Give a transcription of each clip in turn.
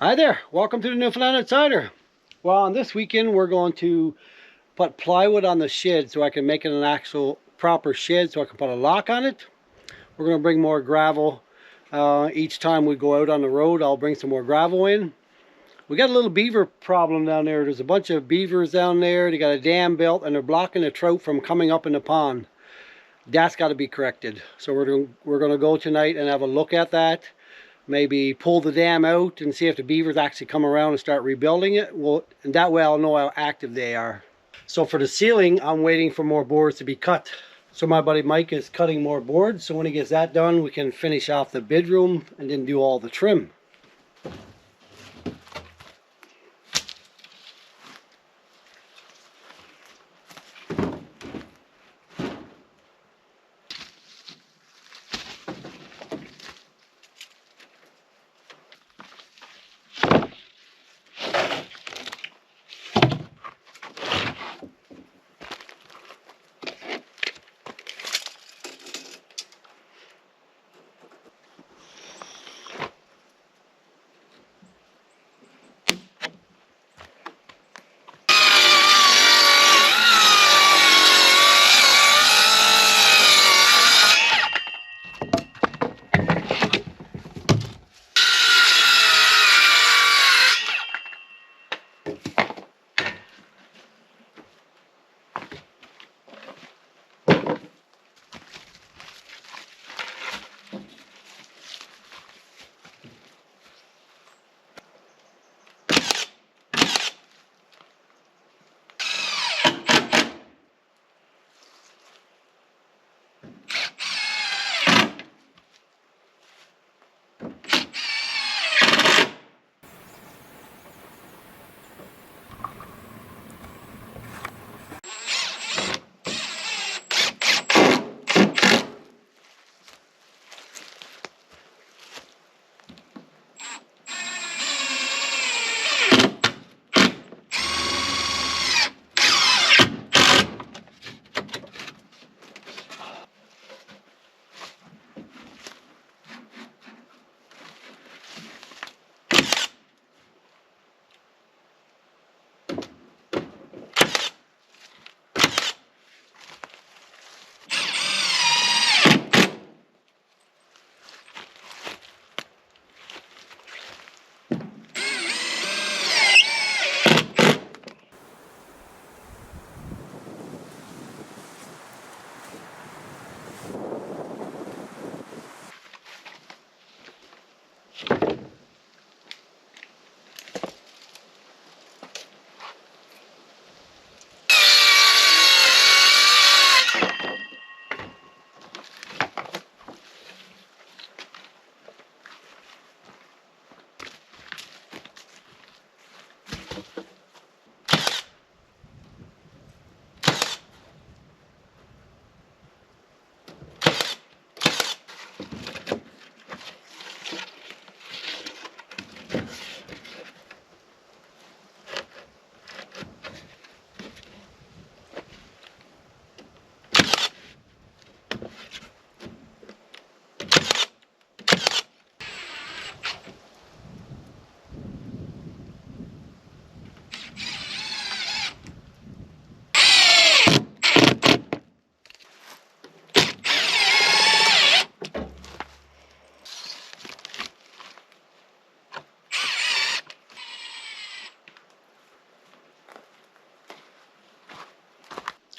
Hi there, welcome to the Newfoundland Outsider. Well, on this weekend we're going to put plywood on the shed so I can make it an actual proper shed so I can put a lock on it. We're going to bring more gravel. Each time we go out on the road I'll bring some more gravel in. We got a little beaver problem down there. There's a bunch of beavers down there. They got a dam built and they're blocking the trout from coming up in the pond. That's got to be corrected. So we're going to go tonight and have a look at that. Maybe pull the dam out and see if the beavers actually come around and start rebuilding it. Well, and that way I'll know how active they are. So for the ceiling, I'm waiting for more boards to be cut. So my buddy Mike is cutting more boards. So when he gets that done, we can finish off the bedroom and then do all the trim.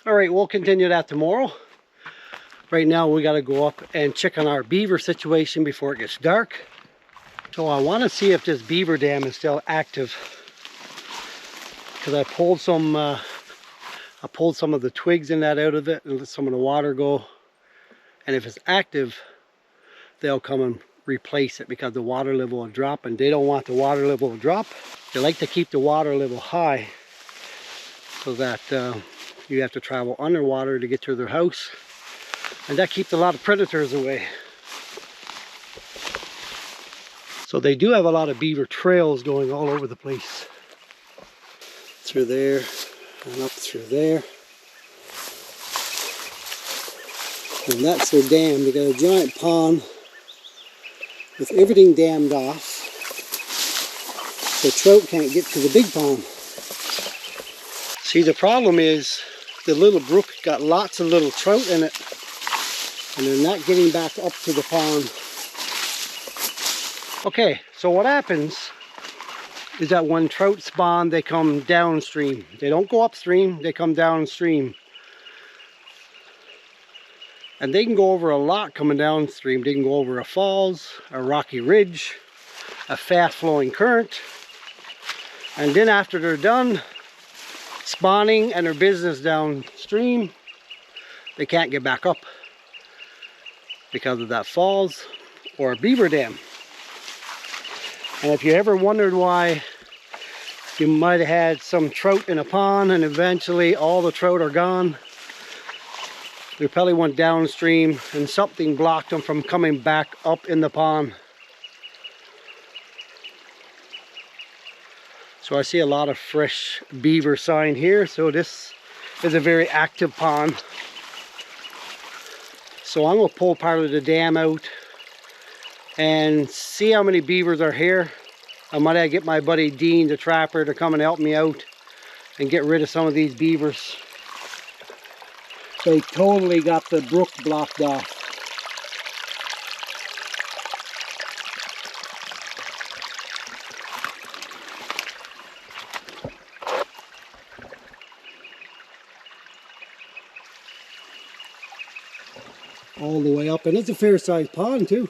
All right, we'll continue that tomorrow. Right now we got to go up and check on our beaver situation before it gets dark. So I want to see if this beaver dam is still active, because I pulled some of the twigs in that out of it and let some of the water go. And if it's active, they'll come and replace it because the water level will drop, and they don't want the water level to drop. They like to keep the water level high so that you have to travel underwater to get to their house, and that keeps a lot of predators away. So they do have a lot of beaver trails going all over the place. Through there and up through there. And that's their dam. They got a giant pond with everything dammed off. the trout can't get to the big pond. See, the problem is the little brook got lots of little trout in it, and they're not getting back up to the pond. Okay, so what happens is that when trout spawn, they come downstream. They don't go upstream, they come downstream. And they can go over a lot coming downstream. They can go over a falls, a rocky ridge, a fast flowing current. And then after they're done spawning and their business downstream, they can't get back up because of that falls or a beaver dam. And if you ever wondered why you might have had some trout in a pond and eventually all the trout are gone, they probably went downstream and something blocked them from coming back up in the pond. So I see a lot of fresh beaver sign here, so this is a very active pond. So I'm going to pull part of the dam out and see how many beavers are here. I might get my buddy Dean, the trapper, to come and help me out and get rid of some of these beavers. They totally got the brook blocked off. All the way up, and it's a fair sized pond too.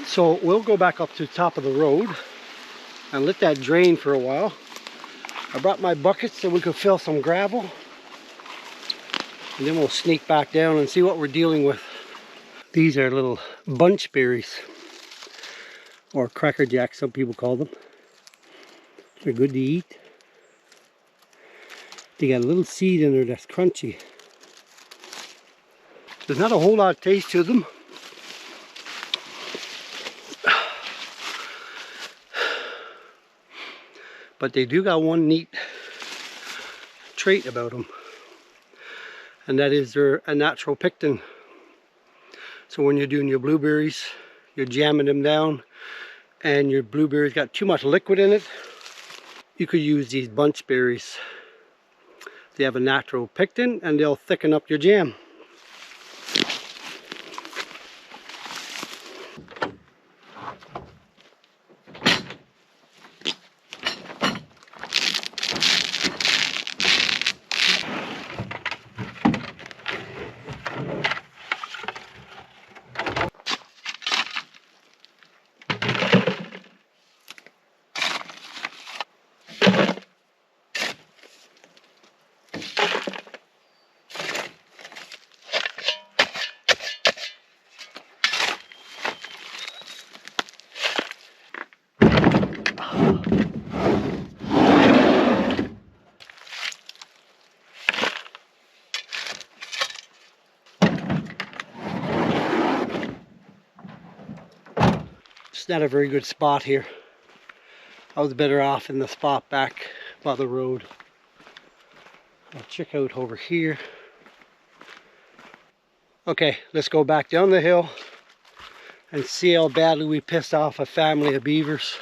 So we'll go back up to the top of the road and let that drain for a while. I brought my buckets so we could fill some gravel, and then we'll sneak back down and see what we're dealing with. These are little bunch berries, or cracker jacks, some people call them. They're good to eat. They got a little seed in there that's crunchy. There's not a whole lot of taste to them. But they do got one neat trait about them, and that is they're a natural pectin. So when you're doing your blueberries, you're jamming them down, and your blueberries got too much liquid in it, you could use these bunch berries. They have a natural pectin, and they'll thicken up your jam. It's not a very good spot here. I was better off in the spot back by the road. I'll check out over here. Okay, let's go back down the hill and see how badly we pissed off a family of beavers.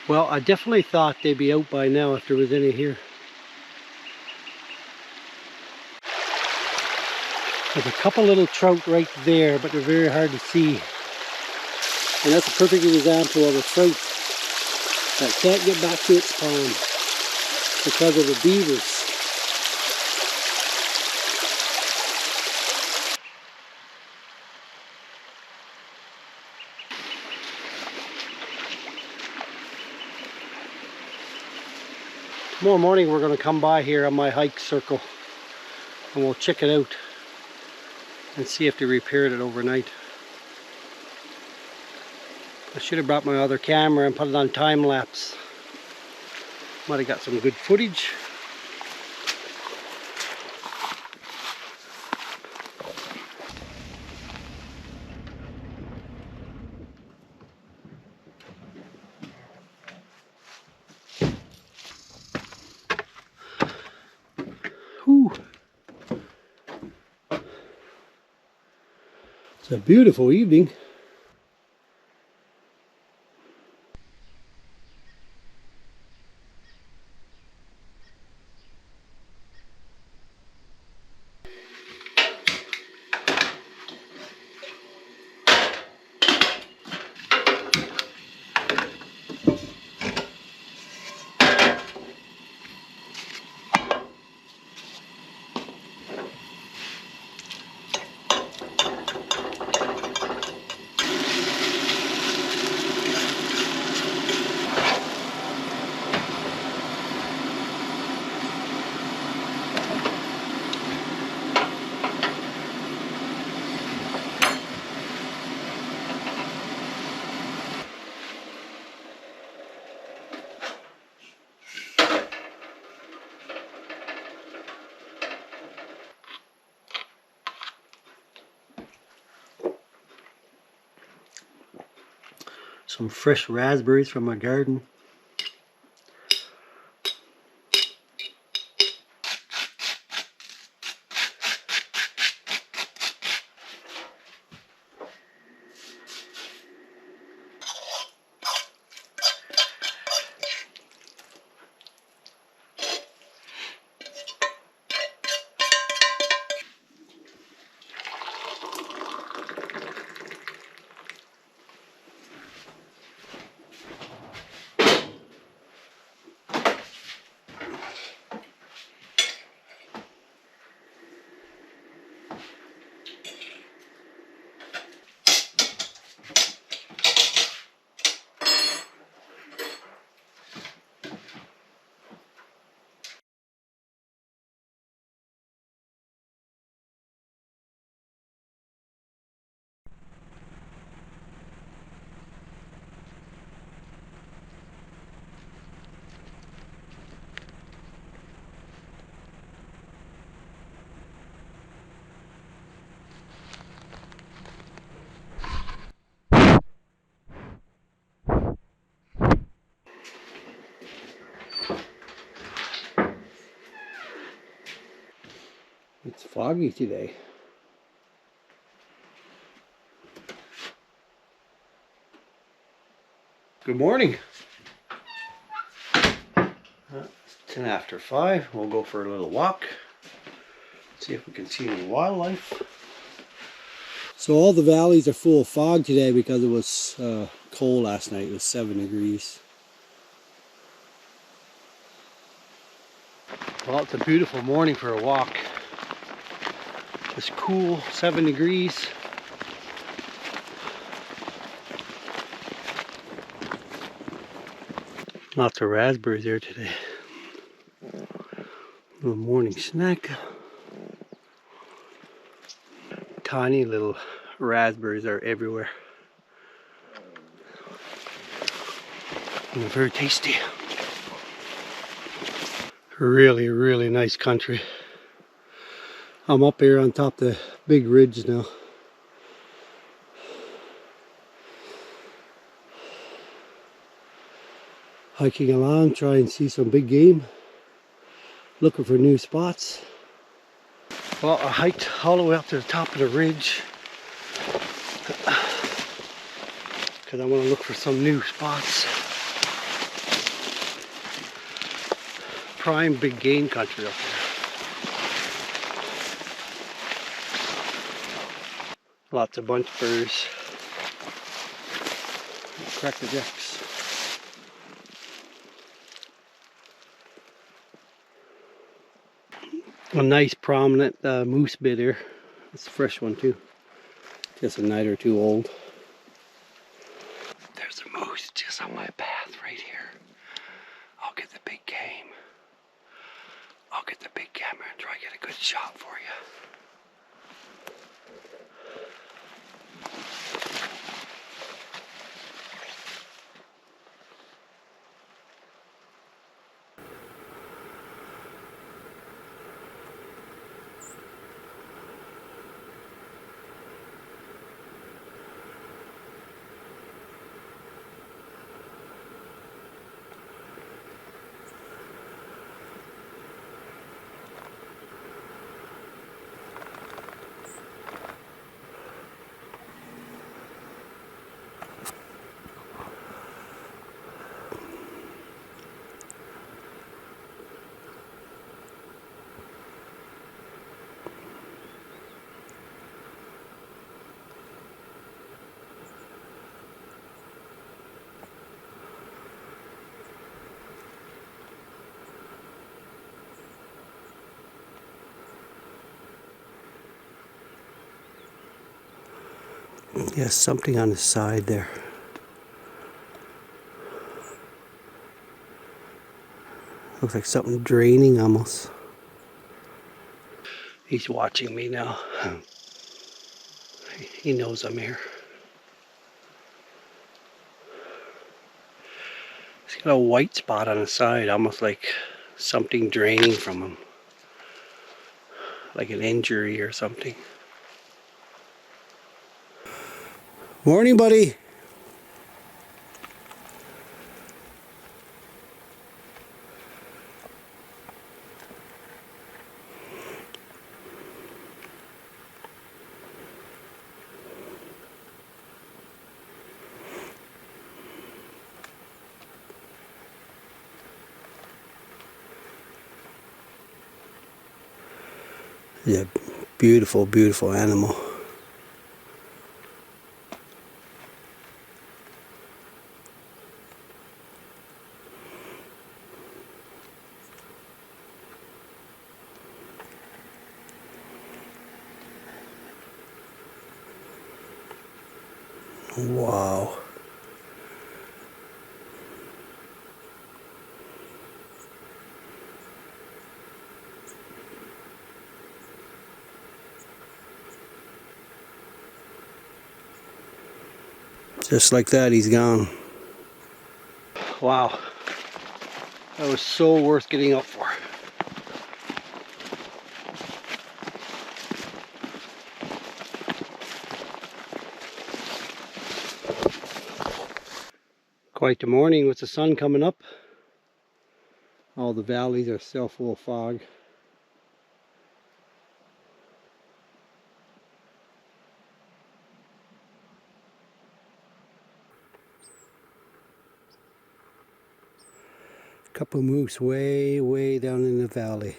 Well, I definitely thought they'd be out by now if there was any here. There's a couple little trout right there, but they're very hard to see. And that's a perfect example of a trout that can't get back to its pond because of the beavers. Tomorrow morning we're going to come by here on my hike circle and we'll check it out and see if they repaired it overnight. I should have brought my other camera and put it on time lapse. Might have got some good footage. Whew. It's a beautiful evening. Some fresh raspberries from my garden. It's foggy today. Good morning. It's 10 after 5. We'll go for a little walk. See if we can see any wildlife. So all the valleys are full of fog today because it was cold last night. It was 7 degrees. Well, it's a beautiful morning for a walk. It's cool, 7 degrees. Lots of raspberries there today. Little morning snack. Tiny little raspberries are everywhere. And they're very tasty. Really, really nice country. I'm up here on top of the big ridge now. hiking along, try and see some big game, looking for new spots. Well, I hiked all the way up to the top of the ridge because I want to look for some new spots. Prime big game country up there. Lots of bunch birds. Crack the jacks. A nice prominent moose bit here. It's a fresh one too. Just a night or two old. There's a moose just on my path right here. I'll get the big game. I'll get the big camera and try to get a good shot for you. Yes, something on the side there. Looks like something draining almost. He's watching me now. He knows I'm here. He's got a white spot on the side, almost like something draining from him. Like an injury or something. Morning, buddy. Yeah, beautiful, beautiful animal. Wow. Just like that, he's gone. Wow. That was so worth getting up for. Quite the morning with the sun coming up. All the valleys are still full of fog. Couple moose way, way down in the valley.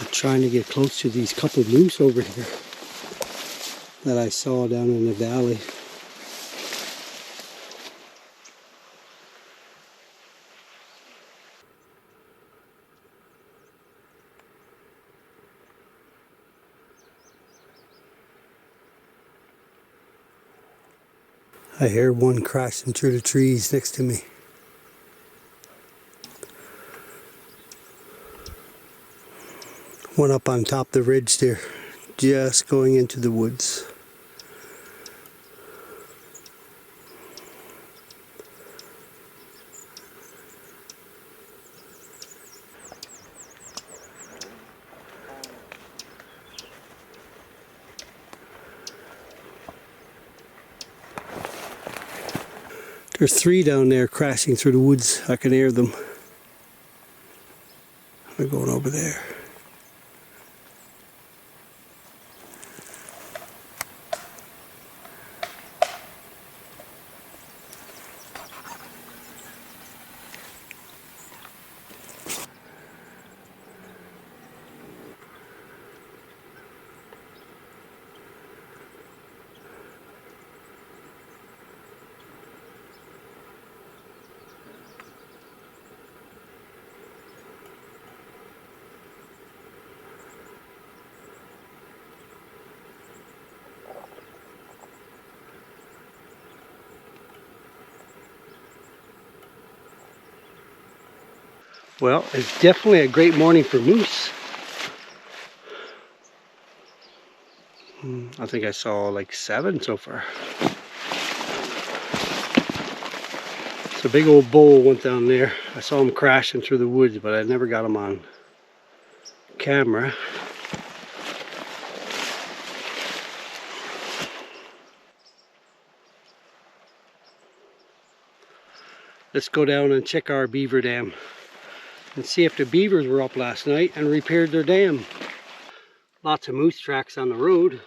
I'm trying to get close to these couple moose over here that I saw down in the valley. I hear one crashing through the trees next to me. one up on top of the ridge there, just going into the woods. There's 3 down there crashing through the woods. I can hear them. They're going over there. Well, it's definitely a great morning for moose. I think I saw like 7 so far. So a big old bull went down there. I saw him crashing through the woods, but I never got him on camera. Let's go down and check our beaver dam and see if the beavers were up last night and repaired their dam. Lots of moose tracks on the road.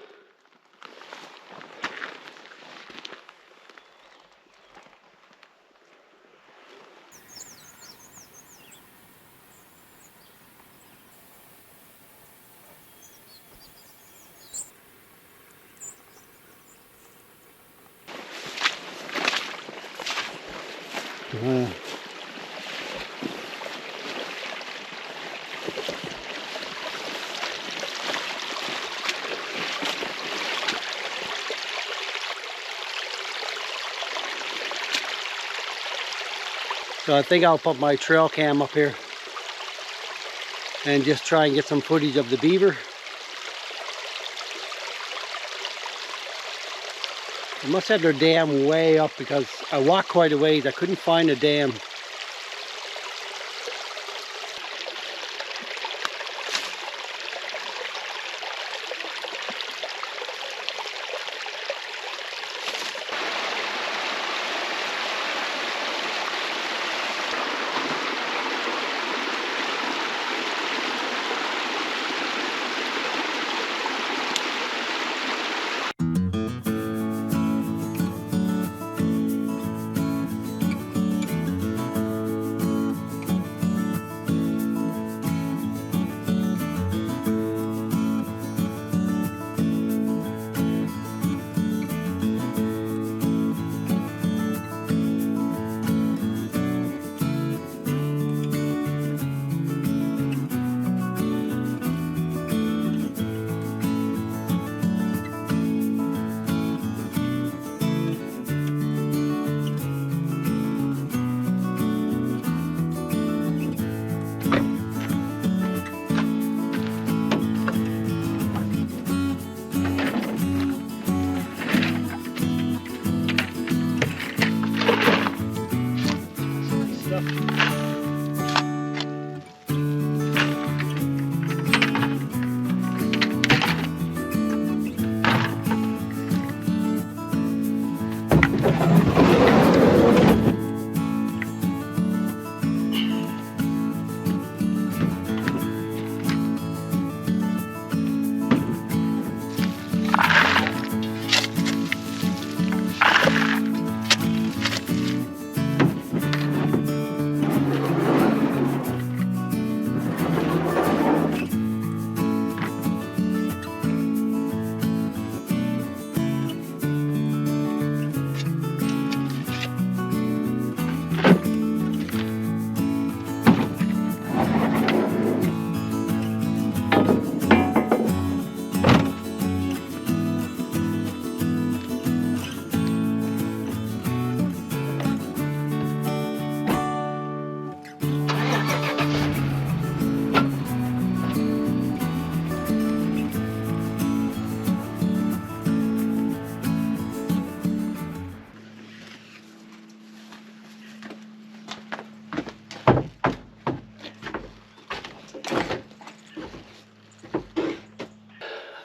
So I think I'll put my trail cam up here and just try and get some footage of the beaver. They must have their dam way up because I walked quite a ways. I couldn't find a dam.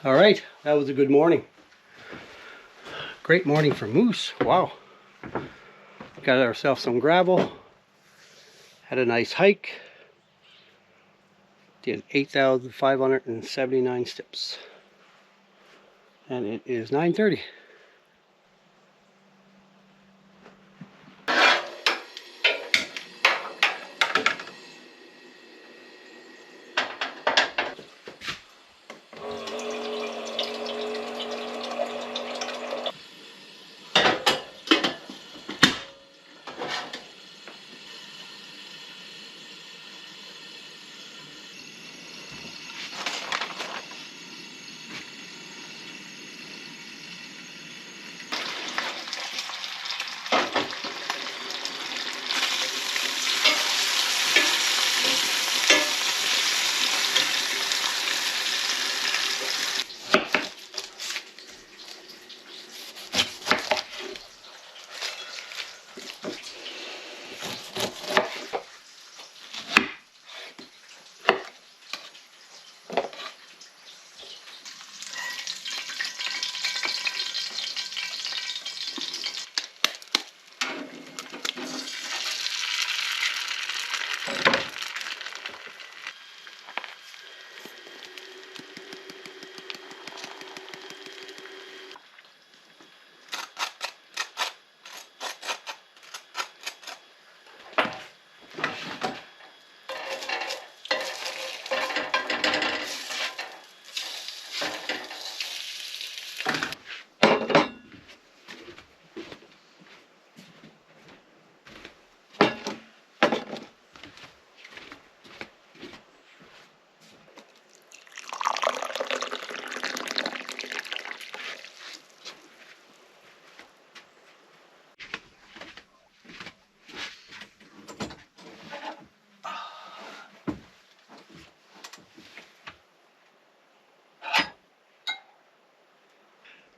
All right, that was a good morning. Great morning for moose. Wow. Got ourselves some gravel. Had a nice hike. Did 8,579 steps. And it is 9:30.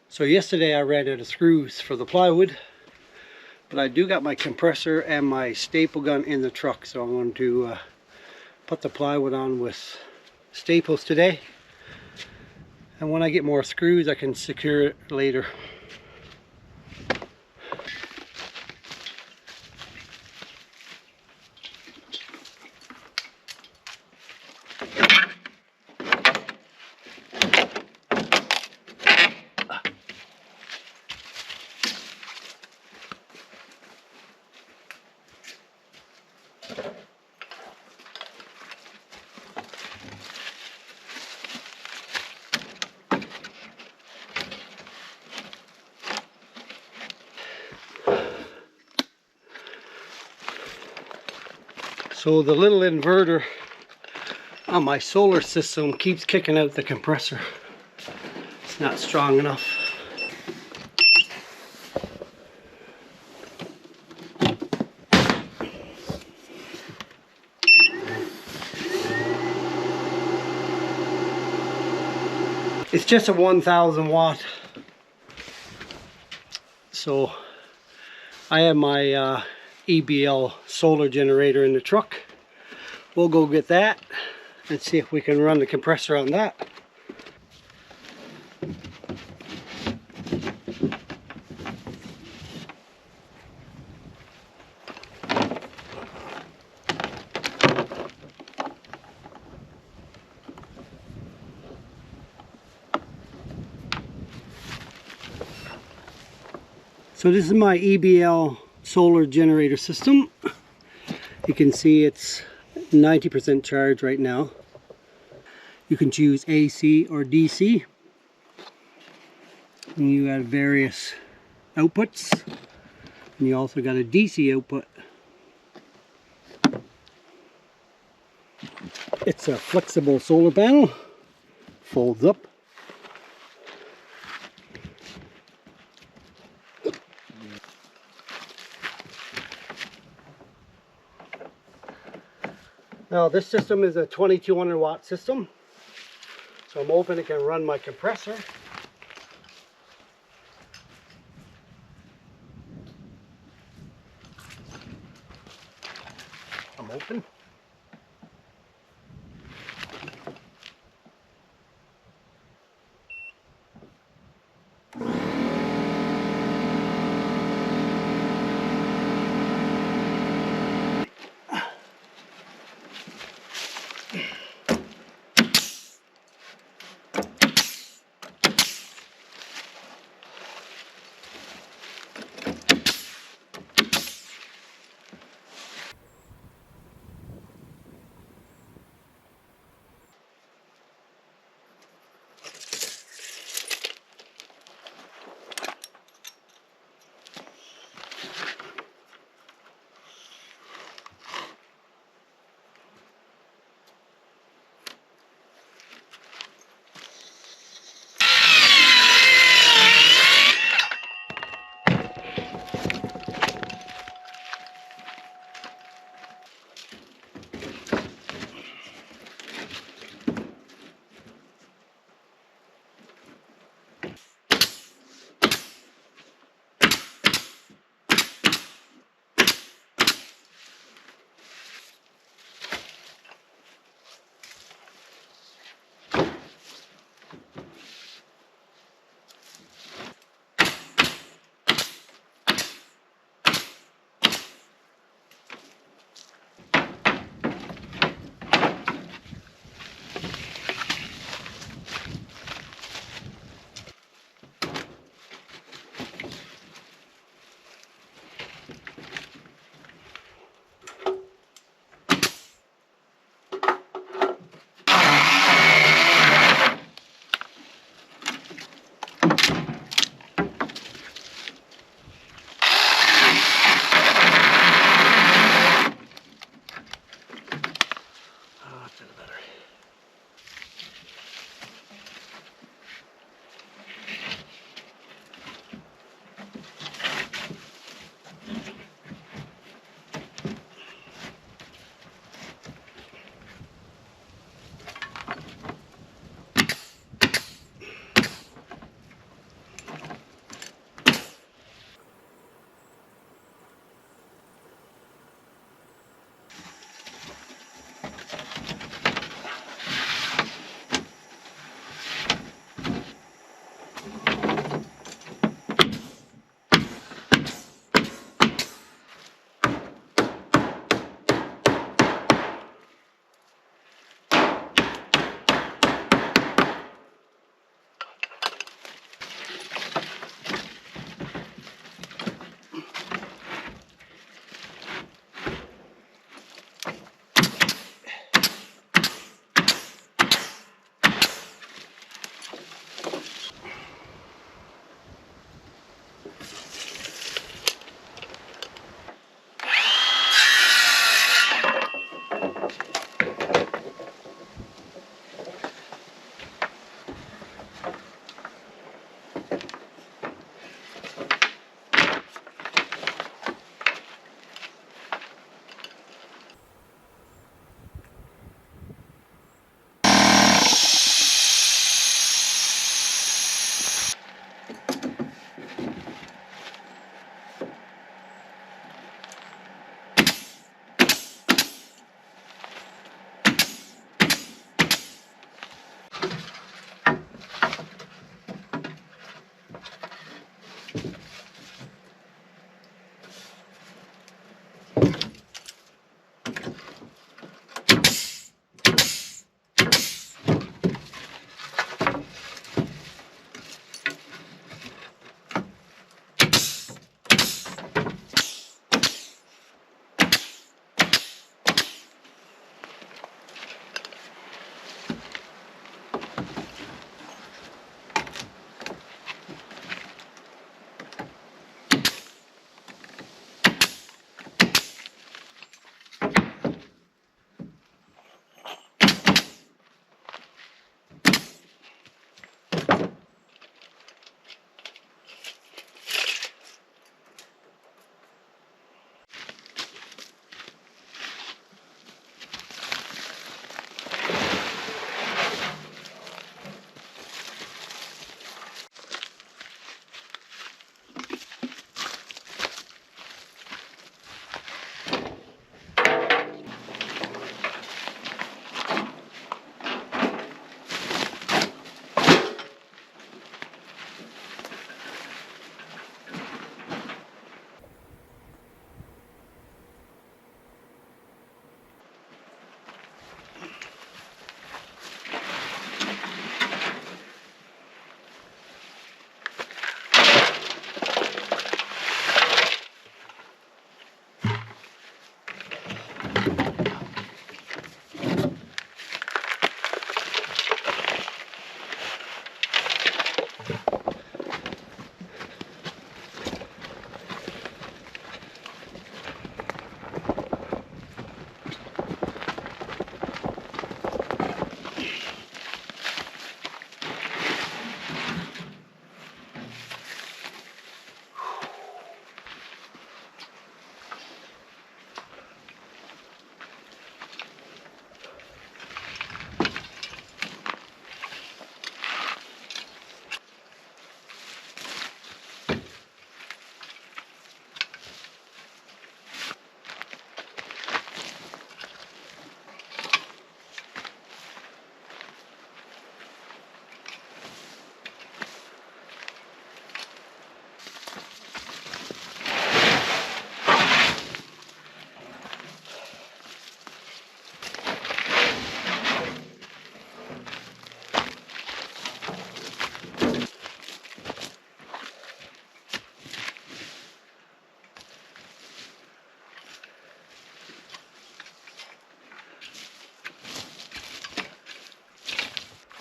So yesterday I ran out of screws for the plywood, but I do got my compressor and my staple gun in the truck, so I'm going to put the plywood on with staples today, and when I get more screws I can secure it later. So the little inverter on my solar system keeps kicking out the compressor. It's not strong enough. It's just a 1,000 watt. So I have my EBL solar generator in the truck. We'll go get that and see if we can run the compressor on that. So this is my EBL solar generator system. You can see it's 90% charged right now. You can choose AC or DC. And you have various outputs. And you also got a DC output. It's a flexible solar panel. Folds up. Now this system is a 2200 watt system, so I'm hoping it can run my compressor. I'm open.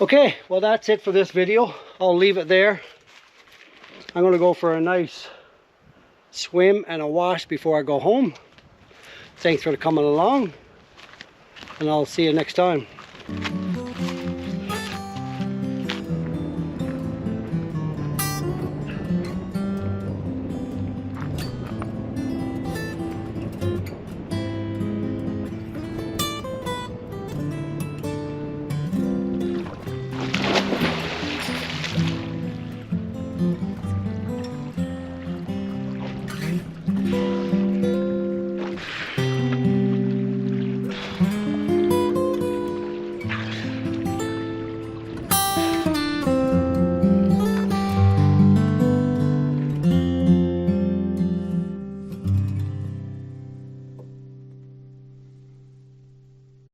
Okay, well that's it for this video. I'll leave it there. I'm going to go for a nice swim and a wash before I go home. Thanks for coming along, and I'll see you next time.